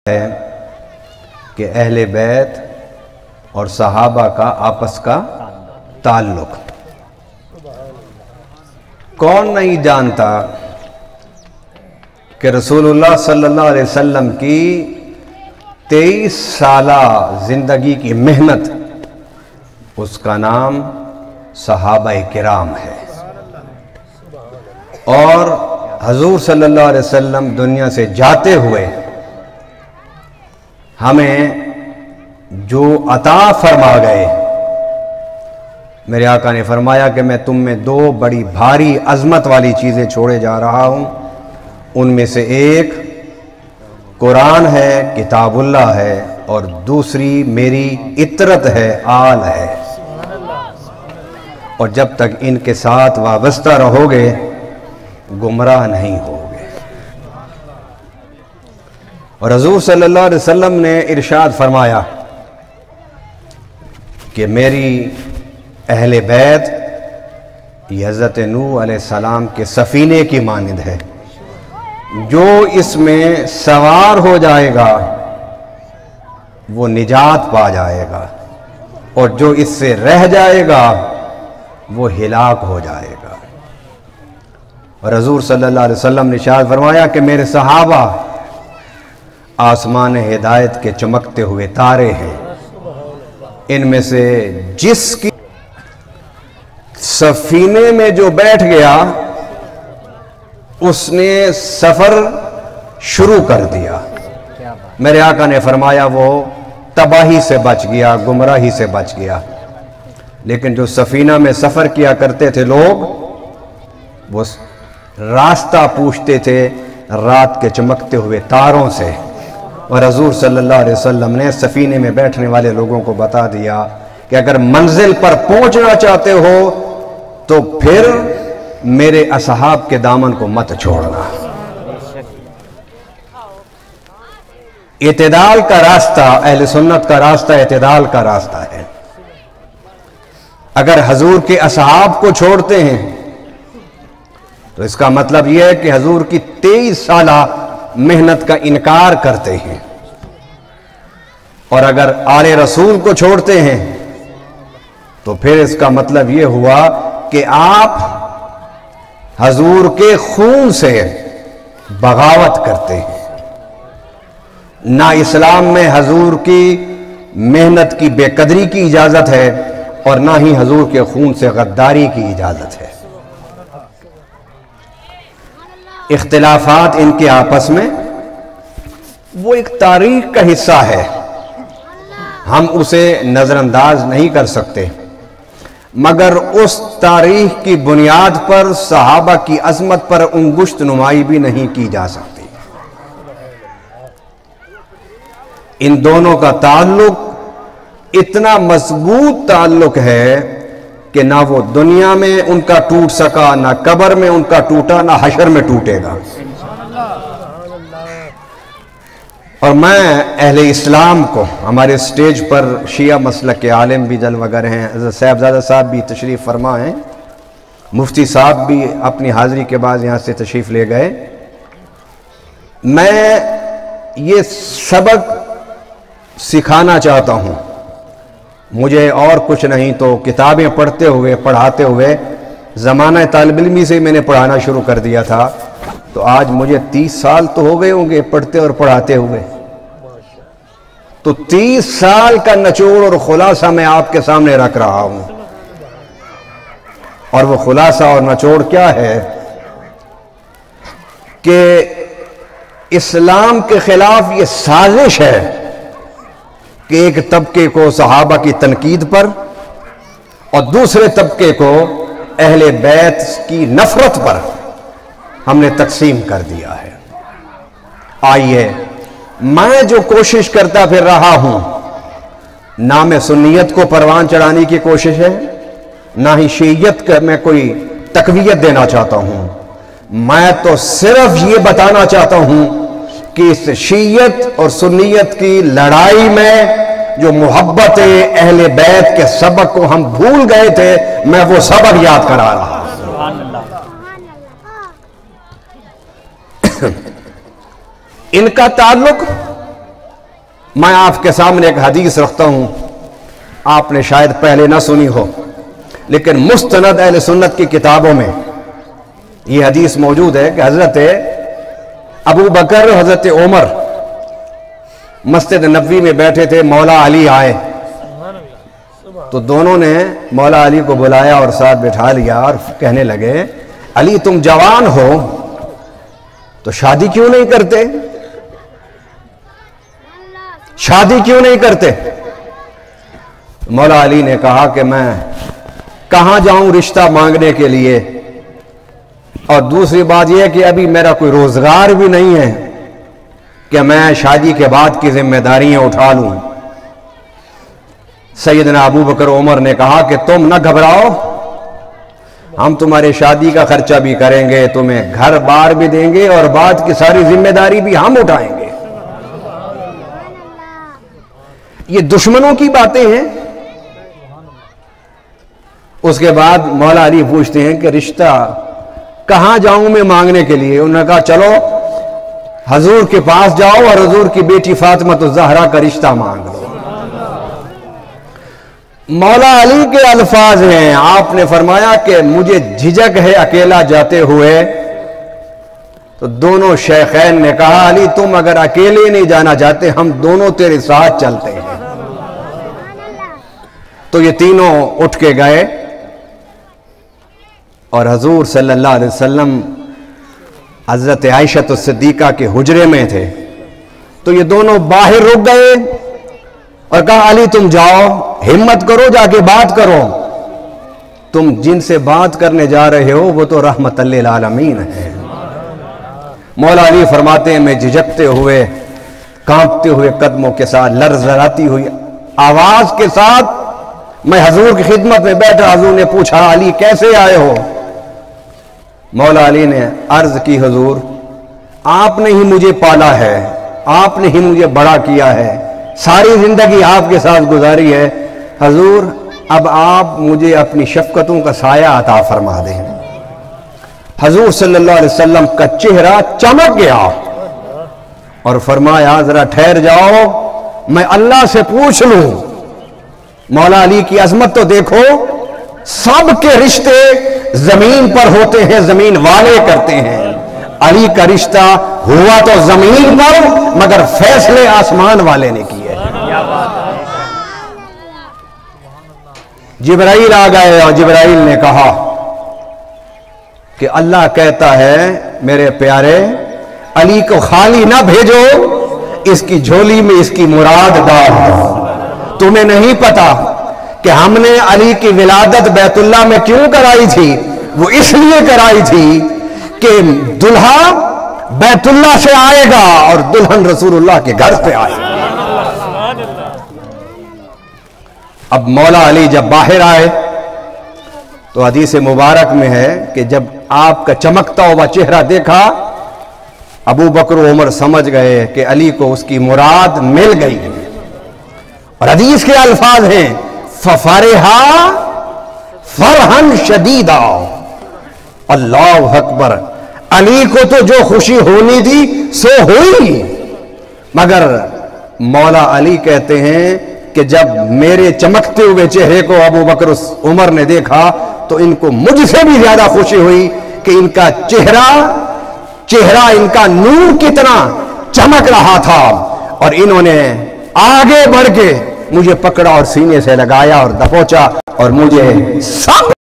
ہے کہ اہل بیت اور صحابہ کا آپس کا تعلق کون نہیں جانتا کہ رسول اللہ صلی اللہ علیہ وسلم کی 23 سالہ زندگی کی محنت، اس کا نام صحابہ کرام ہے، اور حضور صلی اللہ علیہ وسلم دنیا سے جاتے ہوئے ہمیں جو عطا فرما گئے، میرے آقا نے فرمایا کہ میں تم میں 2 بڑی بھاری عظمت والی چیزیں چھوڑے جا رہا ہوں، ان میں سے ایک قرآن ہے، کتاب اللہ ہے، اور دوسری میری اطرت ہے، آل ہے، اور جب تک ان کے ساتھ وابستہ رہو گے گمراہ نہیں ہوگے۔ اور حضور صلی اللہ علیہ وسلم نے ارشاد فرمایا کہ میری اہل بیت یہ حضرت نوح علیہ السلام کے سفینے کی مانند ہے، جو اس میں سوار ہو جائے گا وہ نجات پا جائے گا، اور جو اس سے رہ جائے گا وہ ہلاک ہو جائے گا۔ اور حضور صلی اللہ علیہ وسلم نے ارشاد فرمایا کہ میرے صحابہ آسمان ہدایت کے چمکتے ہوئے تارے ہیں، ان میں سے جس کی سفینے میں جو بیٹھ گیا اس نے سفر شروع کر دیا، میرے آقا نے فرمایا وہ تباہی سے بچ گیا، گمراہی سے بچ گیا۔ لیکن جو سفینہ میں سفر کیا کرتے تھے لوگ، وہ راستہ پوچھتے تھے رات کے چمکتے ہوئے تاروں سے، اور حضور صلی اللہ علیہ وسلم نے سفینے میں بیٹھنے والے لوگوں کو بتا دیا کہ اگر منزل پر پہنچنا چاہتے ہو تو پھر میرے اصحاب کے دامن کو مت چھوڑنا۔ اعتدال کا راستہ، اہل سنت کا راستہ اعتدال کا راستہ ہے۔ اگر حضور کے اصحاب کو چھوڑتے ہیں تو اس کا مطلب یہ ہے کہ حضور کی 23 سالہ محنت کا انکار کرتے ہیں، اور اگر آل رسول کو چھوڑتے ہیں تو پھر اس کا مطلب یہ ہوا کہ آپ حضور کے خون سے بغاوت کرتے ہیں۔ نہ اسلام میں حضور کی محنت کی بے قدری کی اجازت ہے، اور نہ ہی حضور کے خون سے غداری کی اجازت ہے۔ اختلافات ان کے آپس میں وہ ایک تاریخ کا حصہ ہے، ہم اسے نظر انداز نہیں کر سکتے، مگر اس تاریخ کی بنیاد پر صحابہ کی عظمت پر انگشت نمائی بھی نہیں کی جا سکتی۔ ان دونوں کا تعلق اتنا مضبوط تعلق ہے کہ نہ وہ دنیا میں ان کا ٹوٹ سکا، نہ قبر میں ان کا ٹوٹا، نہ حشر میں ٹوٹے گا۔ اور میں اہل اسلام کو، ہمارے سٹیج پر شیعہ مسلک کے عالم بھی جلوگر ہیں، حضرت صاحبزادہ صاحب بھی تشریف فرما ہیں، مفتی صاحب بھی اپنی حاضری کے بعد یہاں سے تشریف لے گئے۔ میں یہ سبق سکھانا چاہتا ہوں، مجھے اور کچھ نہیں تو کتابیں پڑھتے ہوئے پڑھاتے ہوئے، زمانہ طالب علمی سے میں نے پڑھانا شروع کر دیا تھا، تو آج مجھے 30 سال تو ہو گئے ہوں گے پڑھتے اور پڑھاتے ہوئے۔ تو 30 سال کا نچوڑ اور خلاصہ میں آپ کے سامنے رکھ رہا ہوں، اور وہ خلاصہ اور نچوڑ کیا ہے کہ اسلام کے خلاف یہ سازش ہے کہ ایک طبقے کو صحابہ کی تنقید پر اور دوسرے طبقے کو اہل بیت کی نفرت پر ہم نے تقسیم کر دیا ہے۔ آئیے، میں جو کوشش کرتا پھر رہا ہوں، نہ میں سنیت کو پروان چڑھانے کی کوشش ہے، نہ ہی شیعیت کا میں کوئی تقویت دینا چاہتا ہوں، میں تو صرف یہ بتانا چاہتا ہوں کہ اس شیعت اور سنیت کی لڑائی میں جو محبت اہل بیت کے سبق کو ہم بھول گئے تھے، میں وہ سبق یاد کرا رہا ہوں۔ ان کا تعلق میں آپ کے سامنے ایک حدیث رکھتا ہوں، آپ نے شاید پہلے نہ سنی ہو، لیکن مستند اہل سنت کی کتابوں میں یہ حدیث موجود ہے کہ حضرت ابو بکر اور حضرت عمر مسجد نبوی میں بیٹھے تھے، مولا علی آئے تو دونوں نے مولا علی کو بلایا اور ساتھ بٹھا لیا اور کہنے لگے، علی تم جوان ہو تو شادی کیوں نہیں کرتے؟ شادی کیوں نہیں کرتے؟ مولا علی نے کہا کہ میں کہاں جاؤں رشتہ مانگنے کے لیے، اور دوسری بات یہ کہ ابھی میرا کوئی روزگار بھی نہیں ہے کہ میں شادی کے بعد کی ذمہ داریاں اٹھا لوں۔ سیدنا ابو بکر عمر نے کہا کہ تم نہ گھبراؤ، ہم تمہاری شادی کا خرچہ بھی کریں گے، تمہیں گھر بار بھی دیں گے اور بعد کی ساری ذمہ داری بھی ہم اٹھائیں گے۔ یہ دشمنوں کی باتیں ہیں۔ اس کے بعد مولا علی پوچھتے ہیں کہ رشتہ کہاں جاؤں میں مانگنے کے لیے؟ انہوں نے کہا چلو حضور کے پاس جاؤ اور حضور کی بیٹی فاطمہ الزہرا کا رشتہ مانگ لو۔ مولا علی کے الفاظ ہیں، آپ نے فرمایا کہ مجھے جھجک ہے اکیلا جاتے ہوئے، تو دونوں شیخین نے کہا علی تم اگر اکیلے نہیں جانا چاہتے ہم دونوں تیرے ساتھ چلتے ہیں۔ تو یہ تینوں اٹھ کے گئے اور حضور صلی اللہ علیہ وسلم حضرت عائشہ الصدیقہ کے حجرے میں تھے، تو یہ دونوں باہر رک گئے اور کہا علی تم جاؤ، ہمت کرو، جا کے بات کرو، تم جن سے بات کرنے جا رہے ہو وہ تو رحمت للعالمین ہے۔ مولا علی فرماتے ہیں میں جھجکتے ہوئے، کانپتے ہوئے قدموں کے ساتھ، لرزاتی ہوئی آواز کے ساتھ میں حضور کی خدمت میں بیٹھا۔ حضور نے پوچھا علی کیسے آئے ہو؟ مولا علی نے عرض کی حضور آپ نے ہی مجھے پالا ہے، آپ نے ہی مجھے بڑا کیا ہے، ساری زندگی آپ کے ساتھ گزاری ہے، حضور اب آپ مجھے اپنی شفقتوں کا سایہ عطا فرما دیں۔ حضور صلی اللہ علیہ وسلم کا چہرہ چمک گیا اور فرمایا ذرا ٹھہر جاؤ میں اللہ سے پوچھ لوں۔ مولا علی کی عظمت تو دیکھو، سب کے رشتے زمین پر ہوتے ہیں، زمین والے کرتے ہیں، علی کا رشتہ ہوا تو زمین پر مگر فیصلے آسمان والے نے کیے۔ جبرائیل آ گئے اور جبرائیل نے کہا کہ اللہ کہتا ہے میرے پیارے علی کو خالی نہ بھیجو، اس کی جھولی میں اس کی مراد ڈال دو۔ تمہیں نہیں پتا کہ ہم نے علی کی ولادت بیت اللہ میں کیوں کرائی تھی؟ وہ اس لیے کرائی تھی کہ دلہا بیت اللہ سے آئے گا اور دلہن رسول اللہ کے گھر پہ آئے گا۔ اب مولا علی جب باہر آئے تو حدیث مبارک میں ہے کہ جب آپ کا چمکتا ہوا چہرہ دیکھا ابو بکر و عمر سمجھ گئے کہ علی کو اس کی مراد مل گئی، اور حدیث کے الفاظ ہیں فَفَرِحَا فَرْحًا شَدِيدًا۔ اللہ اکبر، علی کو تو جو خوشی ہونی تھی سو ہوئی، مگر مولا علی کہتے ہیں کہ جب میرے چمکتے ہوئے چہرے کو ابو بکر عمر نے دیکھا تو ان کو مجھ سے بھی زیادہ خوشی ہوئی کہ ان کا چہرہ ان کا نور کتنا چمک رہا تھا، اور انہوں نے آگے بڑھ کے مجھے پکڑا اور سینے سے لگایا اور دبوچا اور مجھے سب